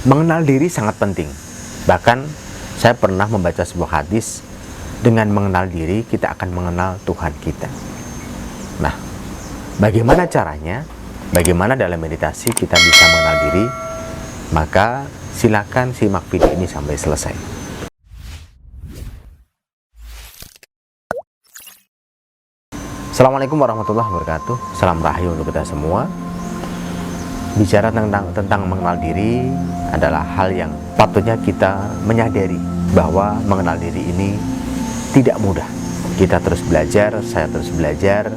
Mengenal diri sangat penting. Bahkan saya pernah membaca sebuah hadis, dengan mengenal diri kita akan mengenal Tuhan kita. Nah, bagaimana caranya? Bagaimana dalam meditasi kita bisa mengenal diri? Maka silakan simak video ini sampai selesai. Assalamualaikum warahmatullahi wabarakatuh. Salam rahayu untuk kita semua. Bicara tentang mengenal diri adalah hal yang patutnya kita menyadari bahwa mengenal diri ini tidak mudah. Kita terus belajar, saya terus belajar,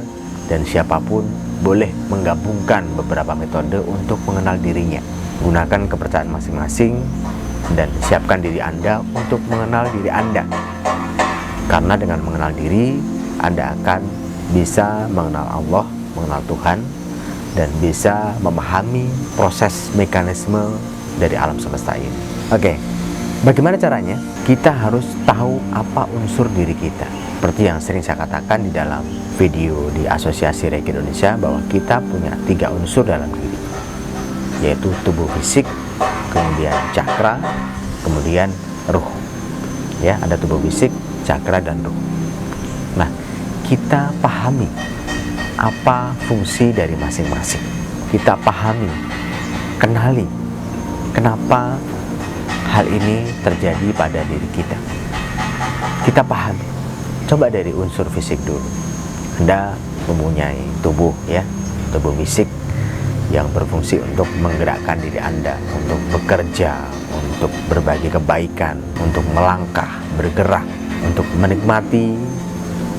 dan siapapun boleh menggabungkan beberapa metode untuk mengenal dirinya. Gunakan kepercayaan masing-masing dan siapkan diri Anda untuk mengenal diri Anda. Karena dengan mengenal diri, Anda akan bisa mengenal Allah, mengenal Tuhan, dan bisa memahami proses mekanisme dari alam semesta ini. Oke, bagaimana caranya? Kita harus tahu apa unsur diri kita. Seperti yang sering saya katakan di dalam video di Asosiasi Reiki Indonesia, bahwa kita punya 3 unsur dalam diri, yaitu tubuh fisik, kemudian cakra, kemudian ruh. Ya, ada tubuh fisik, cakra, dan ruh. Nah, kita pahami apa fungsi dari masing-masing. Kita pahami, kenali kenapa hal ini terjadi pada diri kita. Kita pahami. Coba dari unsur fisik dulu. Anda mempunyai tubuh, ya, tubuh fisik yang berfungsi untuk menggerakkan diri Anda, untuk bekerja, untuk berbagi kebaikan, untuk melangkah, bergerak, untuk menikmati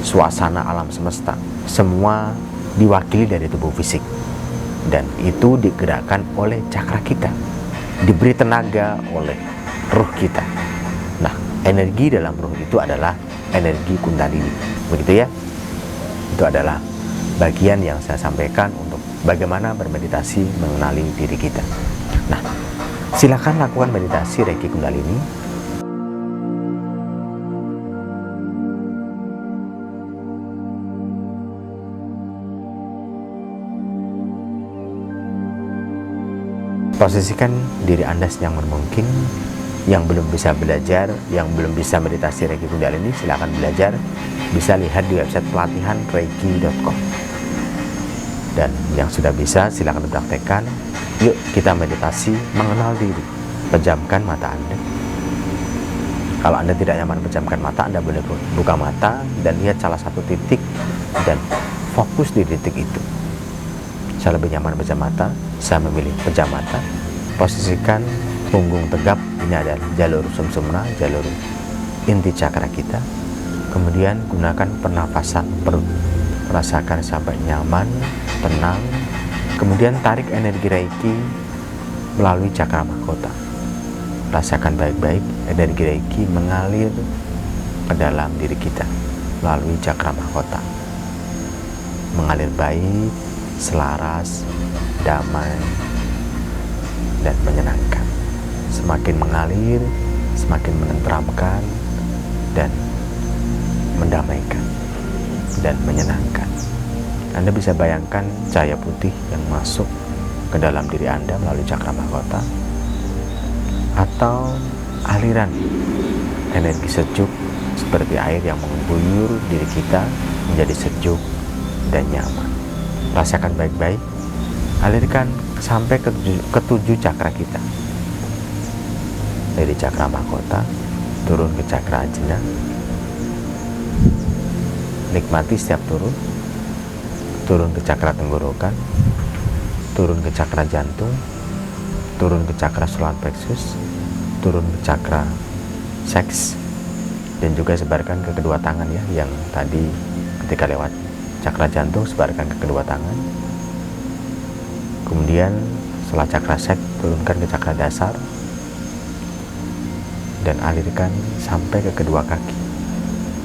suasana alam semesta. Semua diwakili dari tubuh fisik, dan itu digerakkan oleh cakra kita, diberi tenaga oleh ruh kita. Nah, energi dalam ruh itu adalah energi kundalini, begitu ya. Itu adalah bagian yang saya sampaikan untuk bagaimana bermeditasi mengenali diri kita. Nah, silakan lakukan meditasi Reiki Kundalini. Posisikan diri Anda senyaman mungkin. Yang belum bisa belajar, yang belum bisa meditasi Reiki Kundalini, silakan belajar. Bisa lihat di website pelatihan reiki.com. Dan yang sudah bisa, silakan praktekkan. Yuk kita meditasi mengenal diri. Pejamkan mata Anda. Kalau Anda tidak nyaman pejamkan mata, Anda boleh buka mata dan lihat salah satu titik dan fokus di titik itu. Saya lebih nyaman pejam mata, saya memilih pejam mata. Posisikan punggung tegap, ini adalah jalur sumsumna, jalur inti cakra kita. Kemudian gunakan pernapasan perut, rasakan sampai nyaman, tenang. Kemudian tarik energi Reiki melalui cakra mahkota. Rasakan baik-baik energi Reiki mengalir ke dalam diri kita melalui cakra mahkota. Mengalir baik, selaras, damai, dan menyenangkan. Semakin mengalir, semakin menenteramkan dan mendamaikan dan menyenangkan. Anda bisa bayangkan cahaya putih yang masuk ke dalam diri Anda melalui cakra mahkota, atau aliran energi sejuk seperti air yang mengguyur diri kita menjadi sejuk dan nyaman. Rasakan baik-baik, alirkan sampai ke 7 cakra kita. Dari cakra mahkota turun ke cakra ajna. Nikmati setiap turun ke cakra tenggorokan, turun ke cakra jantung, turun ke cakra solar plexus, turun ke cakra seks, dan juga sebarkan ke kedua tangan, ya, yang tadi ketika lewat cakra jantung sebarkan ke kedua tangan. Kemudian setelah cakra seks, turunkan ke cakra dasar dan alirkan sampai ke kedua kaki.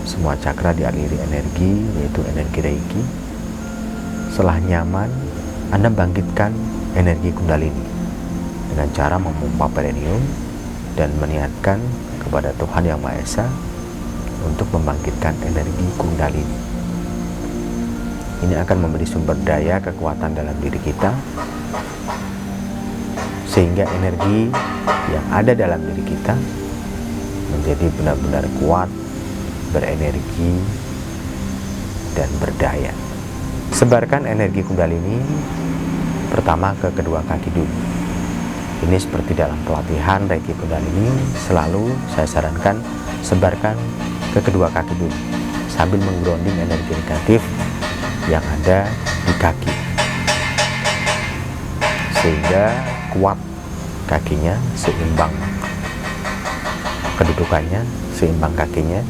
Semua cakra dialiri energi, yaitu energi Reiki. Setelah nyaman, Anda bangkitkan energi Kundalini dengan cara memompa perineum dan meniatkan kepada Tuhan Yang Maha Esa untuk membangkitkan energi Kundalini. Ini akan memberi sumber daya kekuatan dalam diri kita sehingga energi yang ada dalam diri kita menjadi benar-benar kuat, berenergi, dan berdaya. Sebarkan energi Kundalini pertama ke kedua kaki dulu. Ini seperti dalam pelatihan Reiki Kundalini, selalu saya sarankan sebarkan ke kedua kaki dulu sambil menggrounding energi negatif yang ada di kaki, sehingga kuat kakinya, seimbang kedudukannya, seimbang kakinya.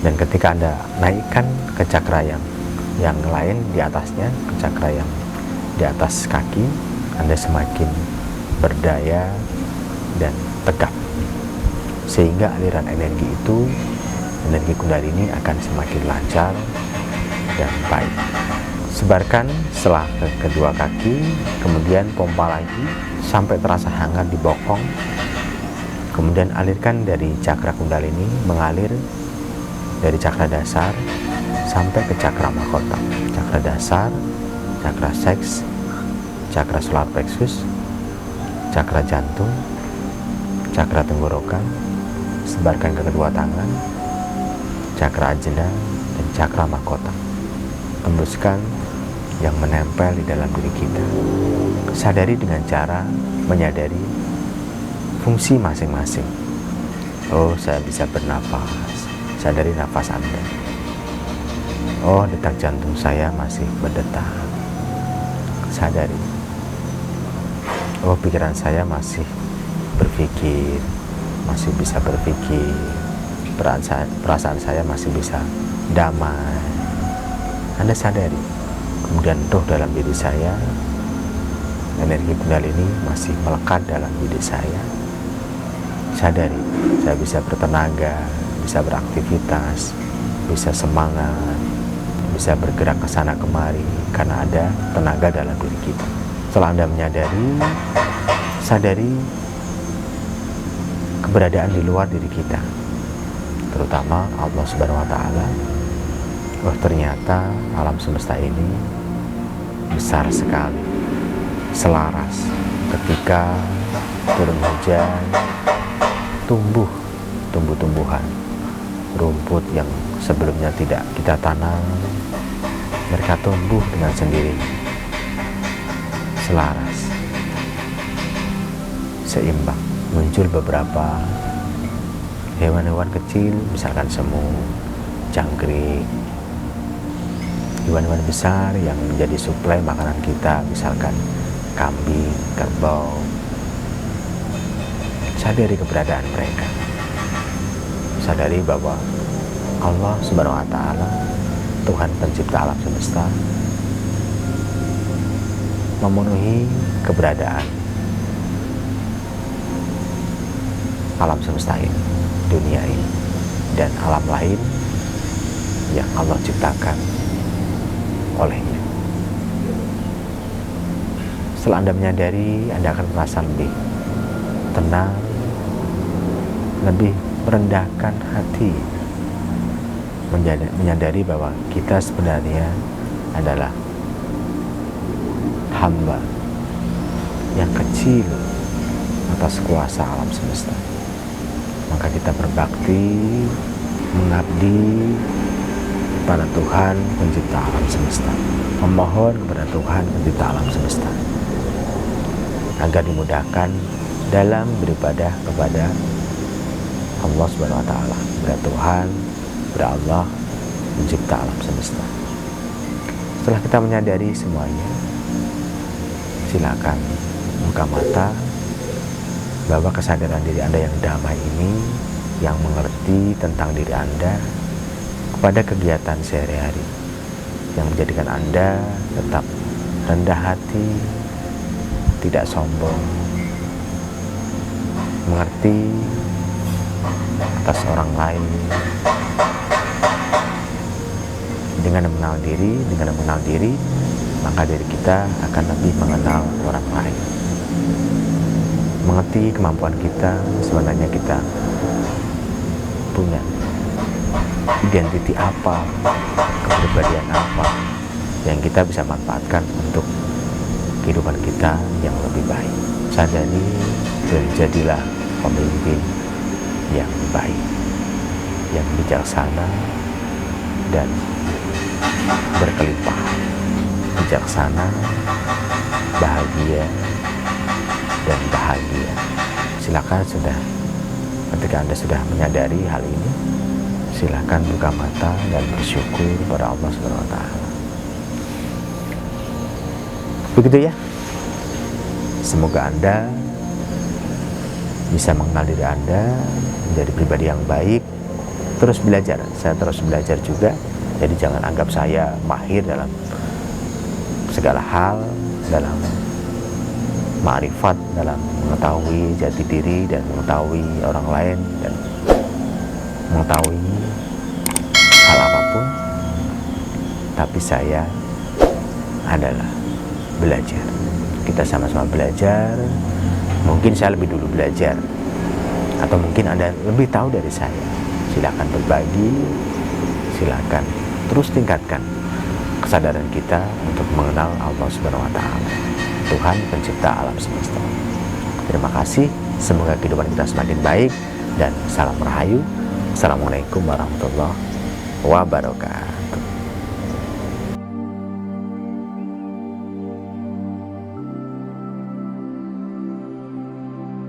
Dan ketika Anda naikkan ke cakra yang lain di atasnya, ke cakra yang di atas kaki, Anda semakin berdaya dan tegap, sehingga aliran energi itu, energi Kundalini akan semakin lancar dan baik. Sebarkan setelah ke kedua kaki, kemudian pompa lagi sampai terasa hangat di bokong. Kemudian alirkan dari cakra Kundalini, mengalir dari cakra dasar sampai ke cakra mahkota. Cakra dasar, cakra seks, cakra solar plexus, cakra jantung, cakra tenggorokan. Sebarkan ke kedua tangan, cakra ajna, dan cakra mahkota. Tembuskan yang menempel di dalam diri kita. Sadari dengan cara menyadari fungsi masing-masing. Oh, saya bisa bernafas. Sadari nafas Anda. Oh, detak jantung saya masih berdetak. Sadari. Oh, pikiran saya masih berpikir, masih bisa berpikir. Perasaan saya masih bisa damai. Anda sadari. Kemudian roh dalam diri saya, energi Kundalini masih melekat dalam diri saya. Sadari, saya bisa bertenaga, bisa beraktivitas, bisa semangat, bisa bergerak ke sana kemari karena ada tenaga dalam diri kita. Setelah Anda menyadari, sadari keberadaan di luar diri kita, terutama Allah Subhanahu wa Ta'ala. Oh, ternyata alam semesta ini besar sekali, selaras. Ketika turun hujan, tumbuh-tumbuhan, rumput yang sebelumnya tidak kita tanam, mereka tumbuh dengan sendirinya, selaras, seimbang. Muncul beberapa hewan-hewan kecil, misalkan semut, jangkrik, hewan-hewan besar yang menjadi suplai makanan kita, misalkan kambing, kerbau. Sadari keberadaan mereka. Sadari bahwa Allah Subhanahu wa Ta'ala, Tuhan pencipta alam semesta, memenuhi keberadaan alam semesta ini, dunia ini, dan alam lain yang Allah ciptakan olehnya. Setelah Anda menyadari, Anda akan merasa lebih tenang, lebih merendahkan hati, menyadari bahwa kita sebenarnya adalah hamba yang kecil atas kuasa alam semesta. Maka kita berbakti, mengabdi pada Tuhan pencipta alam semesta, memohon kepada Tuhan pencipta alam semesta agar dimudahkan dalam beribadah kepada Allah Subhanahu wa Ta'ala, kepada Tuhan, kepada Allah pencipta alam semesta. Setelah kita menyadari semuanya, silakan buka mata, bahwa kesadaran diri Anda yang damai ini, yang mengerti tentang diri Anda, kepada kegiatan sehari-hari yang menjadikan Anda tetap rendah hati, tidak sombong, mengerti atas orang lain. Dengan mengenal diri, maka diri kita akan lebih mengenal orang lain. Mengerti kemampuan kita, sebenarnya kita punya identiti apa, kepribadian apa yang kita bisa manfaatkan untuk kehidupan kita yang lebih baik. sadari dan jadilah pemimpin yang baik, yang bijaksana dan berkelimpah. Bijaksana, bahagia, dan bahagia. Silakan ketika Anda sudah menyadari hal ini, silakan buka mata dan bersyukur kepada Allah Subhanahu wa taala. Begitu ya. Semoga Anda bisa mengenal diri Anda menjadi pribadi yang baik, terus belajar. Saya terus belajar juga. Jadi jangan anggap saya mahir dalam segala hal, dalam ma'rifat, dalam mengetahui jati diri dan mengetahui orang lain dan mengetahui hal apapun. Tapi saya adalah belajar. Kita sama-sama belajar. Mungkin saya lebih dulu belajar, atau mungkin Anda lebih tahu dari saya. Silakan berbagi, silakan terus tingkatkan kesadaran kita untuk mengenal Allah Subhanahu wa taala, Tuhan pencipta alam semesta. Terima kasih, semoga kehidupan kita semakin baik, dan salam rahayu. Assalamualaikum warahmatullahi wabarakatuh.